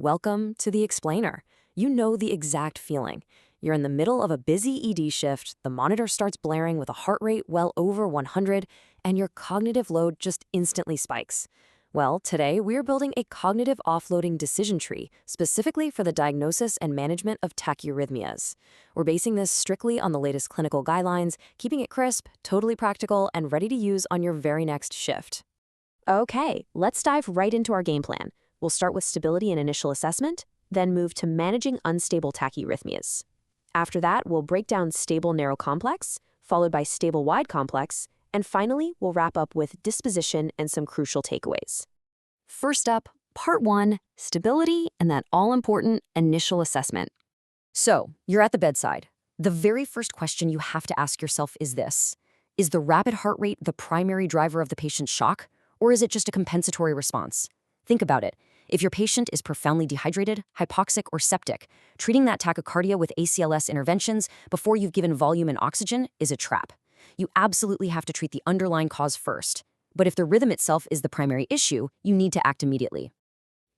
Welcome to the Explainer. You know the exact feeling. You're in the middle of a busy ED shift, the monitor starts blaring with a heart rate well over 100, and your cognitive load just instantly spikes. Well, today we're building a cognitive offloading decision tree specifically for the diagnosis and management of tachyarrhythmias. We're basing this strictly on the latest clinical guidelines, keeping it crisp, totally practical, and ready to use on your very next shift. Okay, let's dive right into our game plan. We'll start with stability and initial assessment, then move to managing unstable tachyarrhythmias. After that, we'll break down stable narrow complex, followed by stable wide complex, and finally, we'll wrap up with disposition and some crucial takeaways. First up, part 1, stability and that all-important initial assessment. So, you're at the bedside. The very first question you have to ask yourself is this: is the rapid heart rate the primary driver of the patient's shock, or is it just a compensatory response? Think about it. If your patient is profoundly dehydrated, hypoxic, or septic, treating that tachycardia with ACLS interventions before you've given volume and oxygen is a trap. You absolutely have to treat the underlying cause first. But if the rhythm itself is the primary issue, you need to act immediately.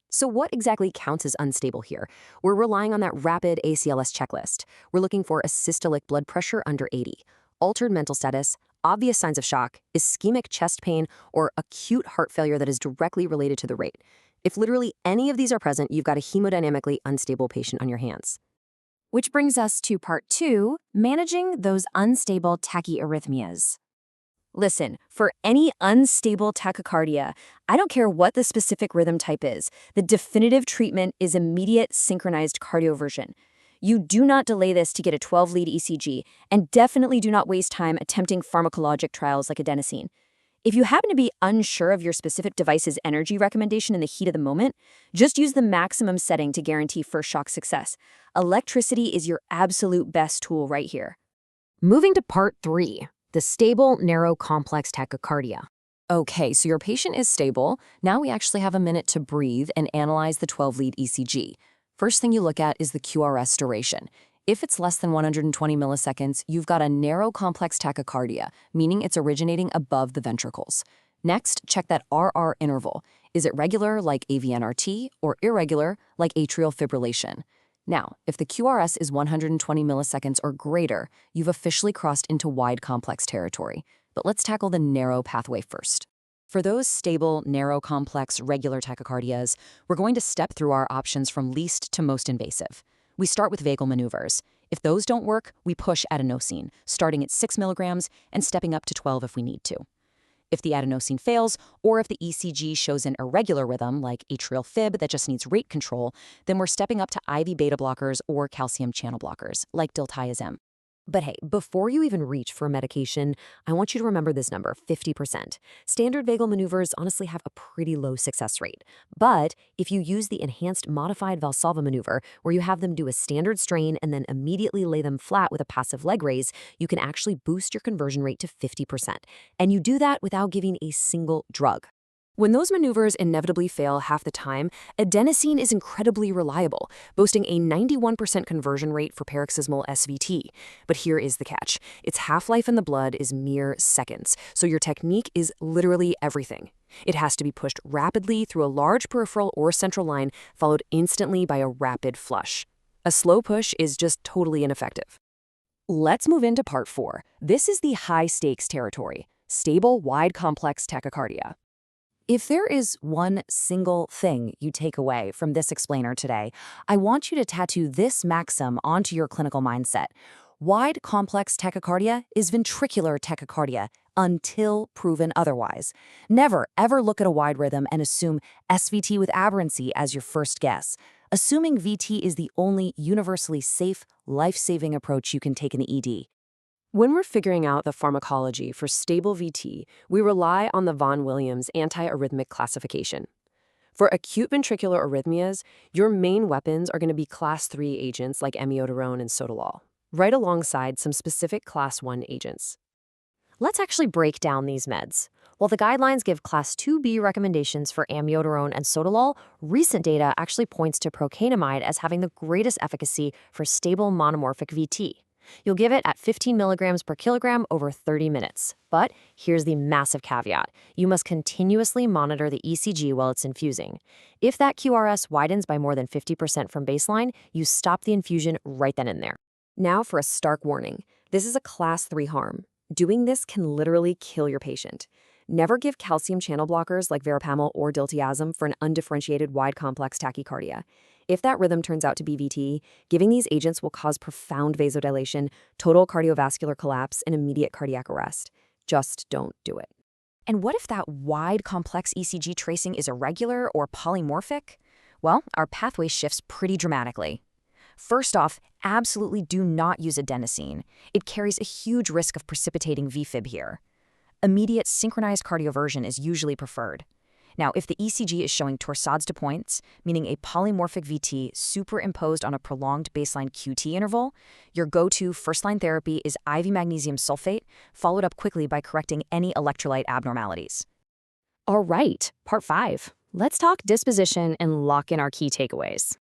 So what exactly counts as unstable here? We're relying on that rapid ACLS checklist. We're looking for a systolic blood pressure under 80, altered mental status, obvious signs of shock, ischemic chest pain, or acute heart failure that is directly related to the rate. If literally any of these are present, you've got a hemodynamically unstable patient on your hands. Which brings us to part 2, managing those unstable tachyarrhythmias. Listen, for any unstable tachycardia, I don't care what the specific rhythm type is, the definitive treatment is immediate synchronized cardioversion. You do not delay this to get a 12-lead ECG, and definitely do not waste time attempting pharmacologic trials like adenosine. If you happen to be unsure of your specific device's energy recommendation in the heat of the moment, just use the maximum setting to guarantee first shock success. Electricity is your absolute best tool right here. Moving to part 3, the stable narrow complex tachycardia. Okay, so your patient is stable. Now we actually have a minute to breathe and analyze the 12-lead ECG. First thing you look at is the QRS duration. If it's less than 120 milliseconds, you've got a narrow complex tachycardia, meaning it's originating above the ventricles. Next, check that RR interval. Is it regular, like AVNRT, or irregular, like atrial fibrillation? Now, if the QRS is 120 milliseconds or greater, you've officially crossed into wide complex territory. But let's tackle the narrow pathway first. For those stable, narrow complex, regular tachycardias, we're going to step through our options from least to most invasive. We start with vagal maneuvers. If those don't work, we push adenosine, starting at 6 milligrams and stepping up to 12 if we need to. If the adenosine fails, or if the ECG shows an irregular rhythm, like atrial fib that just needs rate control, then we're stepping up to IV beta blockers or calcium channel blockers, like diltiazem. But hey, before you even reach for a medication, I want you to remember this number, 50%. Standard vagal maneuvers honestly have a pretty low success rate. But if you use the enhanced modified Valsalva maneuver, where you have them do a standard strain and then immediately lay them flat with a passive leg raise, you can actually boost your conversion rate to 50%. And you do that without giving a single drug. When those maneuvers inevitably fail half the time, adenosine is incredibly reliable, boasting a 91% conversion rate for paroxysmal SVT. But here is the catch. Its half-life in the blood is mere seconds, so your technique is literally everything. It has to be pushed rapidly through a large peripheral or central line, followed instantly by a rapid flush. A slow push is just totally ineffective. Let's move into part 4. This is the high-stakes territory, stable wide complex tachycardia. If there is one single thing you take away from this explainer today, I want you to tattoo this maxim onto your clinical mindset. Wide complex tachycardia is ventricular tachycardia until proven otherwise. Never, ever look at a wide rhythm and assume SVT with aberrancy as your first guess. Assuming VT is the only universally safe, life-saving approach you can take in the ED. When we're figuring out the pharmacology for stable VT, we rely on the Vaughan Williams antiarrhythmic classification. For acute ventricular arrhythmias, your main weapons are going to be class 3 agents like amiodarone and sotalol, right alongside some specific class 1 agents. Let's actually break down these meds. While the guidelines give class 2B recommendations for amiodarone and sotalol, recent data actually points to procainamide as having the greatest efficacy for stable monomorphic VT. You'll give it at 15 milligrams per kilogram over 30 minutes. But here's the massive caveat. You must continuously monitor the ECG while it's infusing. If that QRS widens by more than 50% from baseline, you stop the infusion right then and there. Now for a stark warning. This is a class 3 harm. Doing this can literally kill your patient. Never give calcium channel blockers like verapamil or diltiazem for an undifferentiated wide complex tachycardia. If that rhythm turns out to be VT, giving these agents will cause profound vasodilation, total cardiovascular collapse, and immediate cardiac arrest. Just don't do it. And what if that wide complex ECG tracing is irregular or polymorphic? Well, our pathway shifts pretty dramatically. First off, absolutely do not use adenosine. It carries a huge risk of precipitating VFib here. Immediate synchronized cardioversion is usually preferred. Now, if the ECG is showing torsades de pointes, meaning a polymorphic VT superimposed on a prolonged baseline QT interval, your go-to first-line therapy is IV magnesium sulfate, followed up quickly by correcting any electrolyte abnormalities. All right, part 5. Let's talk disposition and lock in our key takeaways.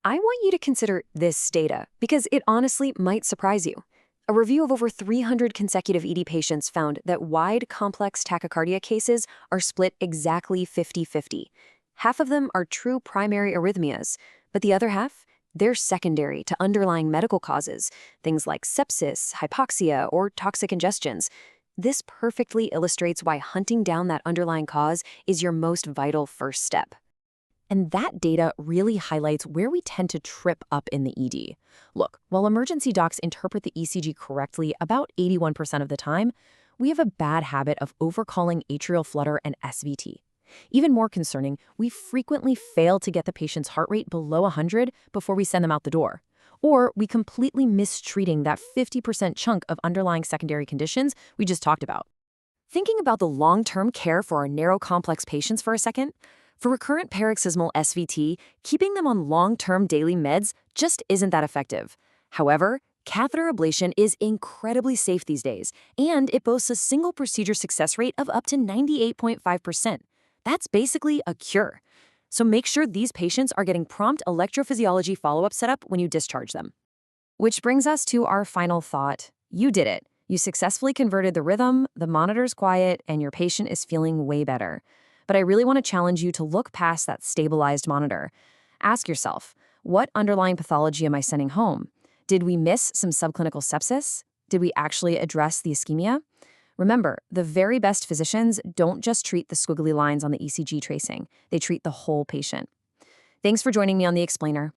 I want you to consider this data because it honestly might surprise you. A review of over 300 consecutive ED patients found that wide, complex tachycardia cases are split exactly 50-50. Half of them are true primary arrhythmias, but the other half, they're secondary to underlying medical causes, things like sepsis, hypoxia, or toxic ingestions. This perfectly illustrates why hunting down that underlying cause is your most vital first step. And that data really highlights where we tend to trip up in the ED. Look, while emergency docs interpret the ECG correctly about 81% of the time, we have a bad habit of overcalling atrial flutter and SVT. Even more concerning, we frequently fail to get the patient's heart rate below 100 before we send them out the door. Or we completely mistreating that 50% chunk of underlying secondary conditions we just talked about. Thinking about the long-term care for our narrow complex patients for a second, for recurrent paroxysmal SVT, keeping them on long-term daily meds just isn't that effective. However, catheter ablation is incredibly safe these days, and it boasts a single procedure success rate of up to 98.5%. That's basically a cure. So make sure these patients are getting prompt electrophysiology follow-up setup when you discharge them. Which brings us to our final thought. You did it. You successfully converted the rhythm, the monitor's quiet, and your patient is feeling way better. But I really want to challenge you to look past that stabilized monitor. Ask yourself, what underlying pathology am I sending home? Did we miss some subclinical sepsis? Did we actually address the ischemia? Remember, the very best physicians don't just treat the squiggly lines on the ECG tracing. They treat the whole patient. Thanks for joining me on The Explainer.